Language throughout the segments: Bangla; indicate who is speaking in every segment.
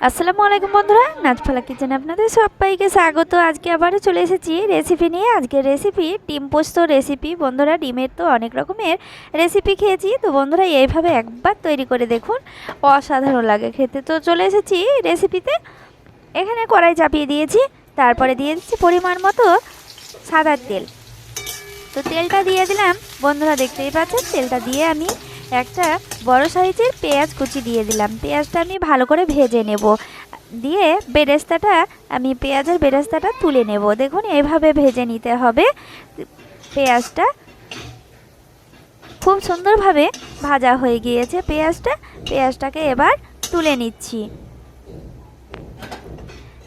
Speaker 1: আসসালামু আলাইকুম বন্ধুরা, নাজফালা কিচেনে আপনাদের সবাইকে স্বাগত। আজকে আবারও চলে এসেছি রেসিপি নিয়ে। আজকের রেসিপি ডিম পোস্ত রেসিপি। বন্ধুরা, ডিমের তো অনেক রকমের রেসিপি খেয়েছি, তো বন্ধুরা এইভাবে একবার তৈরি করে দেখুন, অসাধারণ লাগে খেতে। তো চলে এসেছি রেসিপিতে। এখানে কড়াই চাপিয়ে দিয়েছি, তারপরে দিয়ে দিচ্ছি পরিমাণ মতো সাদা তেল। তো তেলটা দিয়ে দিলাম। বন্ধুরা দেখতেই পাচ্ছেন, তেলটা দিয়ে আমি একটা বড় সাইজের পেঁয়াজ কুচি দিয়ে দিলাম। পেঁয়াজটা আমি ভালো করে ভেজে নেব, দিয়ে বেরেস্তাটা আমি পেঁয়াজের বেরেস্তাটা তুলে নেব। দেখুন এইভাবে ভেজে নিতে হবে পেঁয়াজটা। খুব সুন্দরভাবে ভাজা হয়ে গিয়েছে পেঁয়াজটাকে এবার তুলে নিচ্ছি।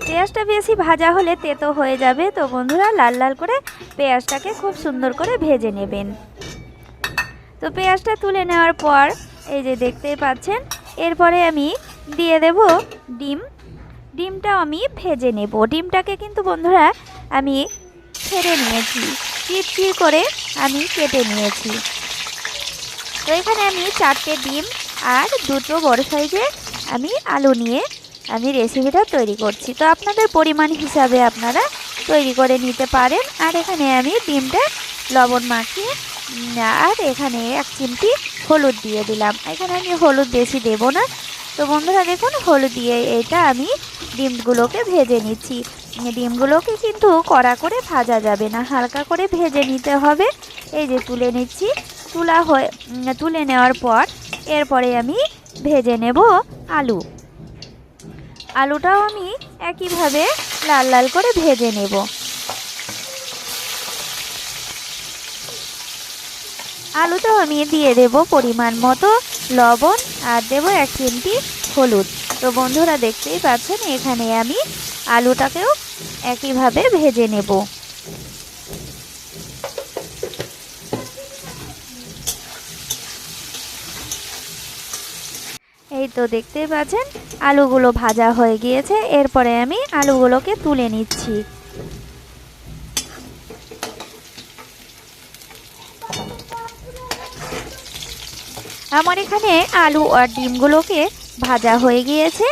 Speaker 1: পেঁয়াজটা বেশি ভাজা হলে তেতো হয়ে যাবে, তো বন্ধুরা লাল লাল করে পেঁয়াজটাকে খুব সুন্দর করে ভেজে নেবেন। তো পেঁয়াজটা তুলে নেওয়ার পর এই যে দেখতেই পাচ্ছেন, এরপরে আমি দিয়ে দেব ডিমটা আমি ভেজে নেব। ডিমটাকে কিন্তু বন্ধুরা আমি ছেড়ে নিয়েছি, চিরচির করে আমি কেটে নিয়েছি। তো এখানে আমি 4টে ডিম আর 2টো বড় সাইজের আমি আলু নিয়ে আমি রেসিপিটা তৈরি করছি। তো আপনাদের পরিমাণ হিসাবে আপনারা তৈরি করে নিতে পারেন। আর এখানে আমি ডিমটা লবণ মাখিয়ে আর এখানে 1 চিমটি হলুদ দিয়ে দিলাম। এখানে আমি হলুদ বেশি দেব না। তো বন্ধুরা দেখুন, হলুদ দিয়ে এটা আমি ডিমগুলোকে ভেজে নিচ্ছি। ডিমগুলোকে কিন্তু কড়া করে ভাজা যাবে না, হালকা করে ভেজে নিতে হবে। এই যে তুলে নিচ্ছি। তুলে নেওয়ার পর এরপরে আমি ভেজে নেব আলুটাও আমি একইভাবে লাল লাল করে ভেজে নেব। আলুটাও আমি দিয়ে দেব পরিমাণ মতো লবণ আর দেব 1 চিমটি হলুদ। তো বন্ধুরা দেখতেই পাচ্ছেন, এখানে আমি আলুটাকেও একইভাবে ভেজে নেব। এই তো দেখতেই পাচ্ছেন, আলুগুলো ভাজা হয়ে গিয়েছে। এরপরে আমি আলুগুলোকে তুলে নিচ্ছি। আমার এখানে আলু আর ডিমগুলোকে ভাজা হয়ে গিয়েছে।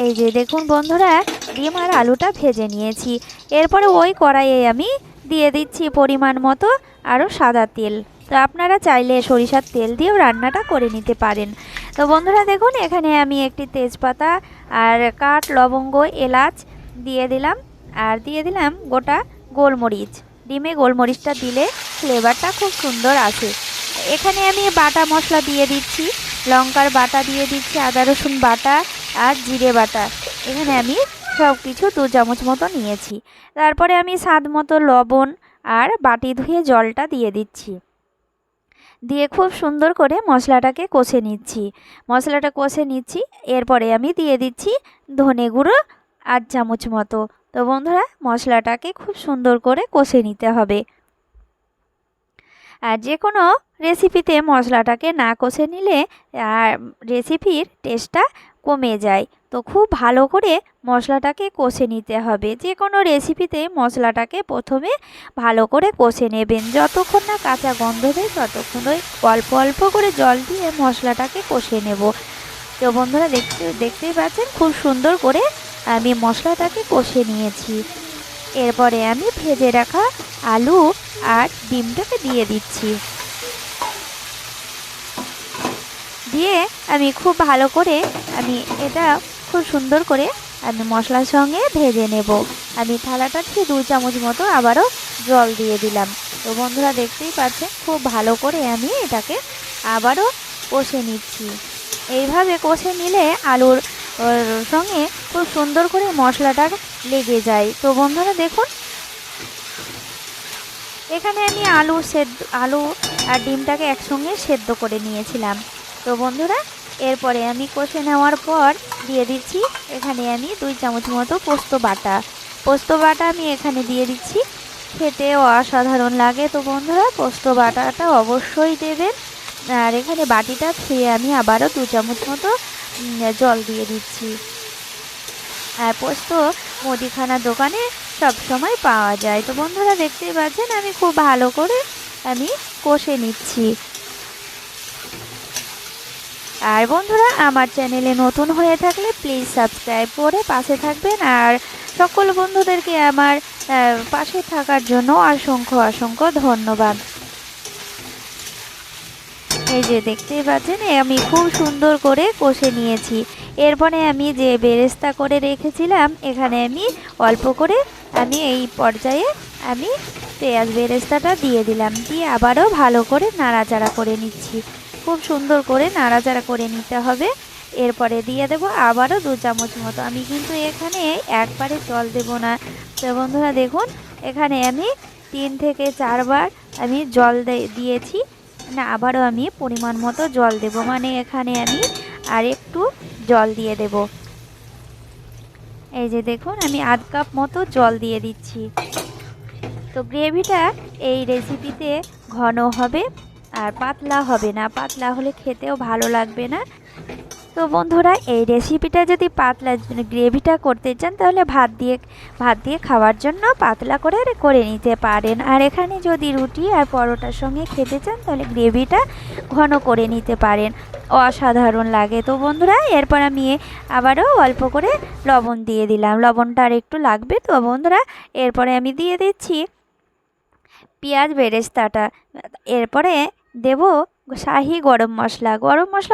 Speaker 1: এই যে দেখুন বন্ধুরা, ডিম আর আলুটা ভেজে নিয়েছি। এরপরে ওই কড়াইয়ে আমি দিয়ে দিচ্ছি পরিমাণ মতো আরও সাদা তেল। তো আপনারা চাইলে সরিষার তেল দিয়েও রান্নাটা করে নিতে পারেন। তো বন্ধুরা দেখুন, এখানে আমি একটি তেজপাতা আর কাঠ লবঙ্গ এলাচ দিয়ে দিলাম, আর দিয়ে দিলাম গোটা গোলমরিচ। ডিমে গোলমরিচটা দিলে ফ্লেভারটা খুব সুন্দর আসে। এখানে আমি বাটা মশলা দিয়ে দিচ্ছি, লঙ্কার বাটা দিয়ে দিচ্ছি, আদা রসুন বাটা আর জিরে বাটা। এখানে আমি সব কিছু 2 চামচ মতো নিয়েছি। তারপরে আমি স্বাদ মতো লবণ আর বাটি ধুয়ে জলটা দিয়ে দিচ্ছি। দিয়ে খুব সুন্দর করে মশলাটাকে কষে নিচ্ছি। এরপরে আমি দিয়ে দিচ্ছি ধনে গুঁড়ো 8 চামচ মতো। তো বন্ধুরা মশলাটাকে খুব সুন্দর করে কষে নিতে হবে। আর যে কোনো রেসিপিতে মশলাটাকে না কষে নিলে রেসিপির টেস্টটা কমে যায়। তো খুব ভালো করে মশলাটাকে কষে নিতে হবে। যে কোনো রেসিপিতে মশলাটাকে প্রথমে ভালো করে কষে নেবেন, যতক্ষণ না কাঁচা গন্ধ দেয় ততক্ষণ ওই অল্প অল্প করে জল দিয়ে মশলাটাকে কষে নেব। তো বন্ধুরা দেখতেই পাচ্ছেন, খুব সুন্দর করে আমি মশলাটাকে কষে নিয়েছি। এরপরে আমি ভেজে রাখা আলু আর ডিমটাকে দিয়ে দিচ্ছি। দিয়ে আমি খুব ভালো করে এটা খুব সুন্দর করে আমি মশলার সঙ্গে ভেজে নেব। আমি থালাটা থেকে 2 চামচ মতো আবারও জল দিয়ে দিলাম। তো বন্ধুরা দেখতেই পাচ্ছেন, খুব ভালো করে আমি এটাকে আবারও কষে নিচ্ছি। এইভাবে কষে নিলে আলুর সঙ্গে খুব সুন্দর করে মশলাটা লেগে যায়। তো বন্ধুরা দেখুন, এখানে আমি আলু আর ডিমটাকে একসঙ্গে সেদ্ধ করে নিয়েছিলাম। তো বন্ধুরা এরপরে আমি কষে নেওয়ার পর দিয়ে দিচ্ছি এখানে আমি 2 চামচ মতো পোস্ত বাটা আমি এখানে দিয়ে দিচ্ছি। খেতেও অসাধারণ লাগে। তো বন্ধুরা পোস্ত বাটাটা অবশ্যই দেবেন। আর এখানে বাটিটা ধুয়ে আমি আবারও 2 চামচ মতো জল দিয়ে দিচ্ছি। আর পোস্ত মুদিখানার দোকানে সব সময় পাওয়া যায়। তো বন্ধুরা দেখতেই পাচ্ছেন, আমি খুব ভালো করে কষে নিচ্ছি। আর বন্ধুরা আমার চ্যানেলে নতুন হয়ে থাকলে প্লিজ সাবস্ক্রাইব করে পাশে থাকবেন। আর সকল বন্ধুদেরকে আমার পাশে থাকার জন্য অসংখ্য অসংখ্য ধন্যবাদ। এই যে দেখতেই পাচ্ছেন আমি খুব সুন্দর করে কষে নিয়েছি। এরপরে আমি যে বেরেস্তা করে রেখেছিলাম এখানে আমি অল্প করে আমি এই পর্যায়ে আমি পেঁয়াজ বেরেস্তাটা দিয়ে দিলাম, দিয়ে আবারও ভালো করে নাড়াচাড়া করে নিচ্ছি। খুব সুন্দর করে নাড়াচাড়া করে নিতে হবে। এরপরে দিয়ে দেব আবারও 2 চামচ মতো। আমি কিন্তু এখানে একবারে জল দেব না। তো বন্ধুরা দেখুন এখানে আমি 3 থেকে 4 বার আমি জল দিয়েছি। না আবারও আমি পরিমাণ মতো জল দেব, মানে এখানে আমি আর একটু জল দিয়ে দেব। এই যে দেখুন আমি আধ কাপ মতো জল দিয়ে দিচ্ছি। তো গ্রেভিটা এই রেসিপিতে ঘন হবে আর পাতলা হবে না, পাতলা হলে খেতেও ভালো লাগবে না। তো বন্ধুরা এই রেসিপিটা যদি পাতলা গ্রেভিটা করতে চান তাহলে ভাত দিয়ে খাওয়ার জন্য পাতলা করে নিতে পারেন। আর এখানে যদি রুটি আর পরোটার সঙ্গে খেতে চান তাহলে গ্রেভিটা ঘন করে নিতে পারেন, অসাধারণ লাগে। তো বন্ধুরা এরপর আমি আবারও অল্প করে লবণ দিয়ে দিলাম, লবণটা আর একটু লাগবে। তো বন্ধুরা এরপরে আমি দিয়ে দিচ্ছি পেঁয়াজ বেরেস্তাটা। এরপরে দেব শাহি গরম মশলা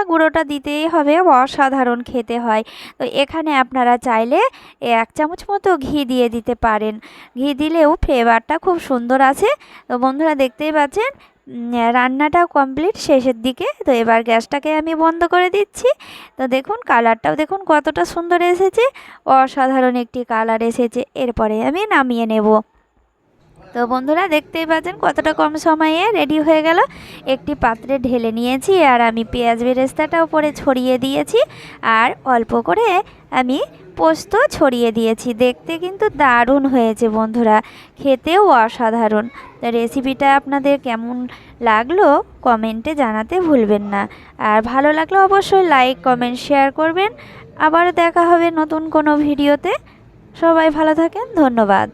Speaker 1: গুঁড়োটা দিতেই হবে, অসাধারণ খেতে হয়। তো এখানে আপনারা চাইলে 1 চামচ মতো ঘি দিয়ে দিতে পারেন, ঘি দিলেও ফ্লেভারটা খুব সুন্দর আছে। তো বন্ধুরা দেখতেই পাচ্ছেন রান্নাটা কমপ্লিট শেষের দিকে। তো এবার গ্যাসটাকে আমি বন্ধ করে দিচ্ছি। তো দেখুন কালারটাও দেখুন কতটা সুন্দর এসেছে, অসাধারণ একটি কালার এসেছে। এরপরে আমি নামিয়ে নেব। তো বন্ধুরা দেখতেই পাচ্ছেন কতটা কম সময়ে রেডি হয়ে গেল। একটি পাত্রে ঢেলে নিয়েছি আর আমি পেঁয়াজ বেরেস্তাটা উপরে ছড়িয়ে দিয়েছি আর অল্প করে আমি পোস্ত ছড়িয়ে দিয়েছি। দেখতে কিন্তু দারুণ হয়েছে বন্ধুরা, খেতেও অসাধারণ। তো রেসিপিটা আপনাদের কেমন লাগলো কমেন্টে জানাতে ভুলবেন না। আর ভালো লাগলে অবশ্যই লাইক কমেন্ট শেয়ার করবেন। আবার দেখা হবে নতুন কোনো ভিডিওতে। সবাই ভালো থাকেন, ধন্যবাদ।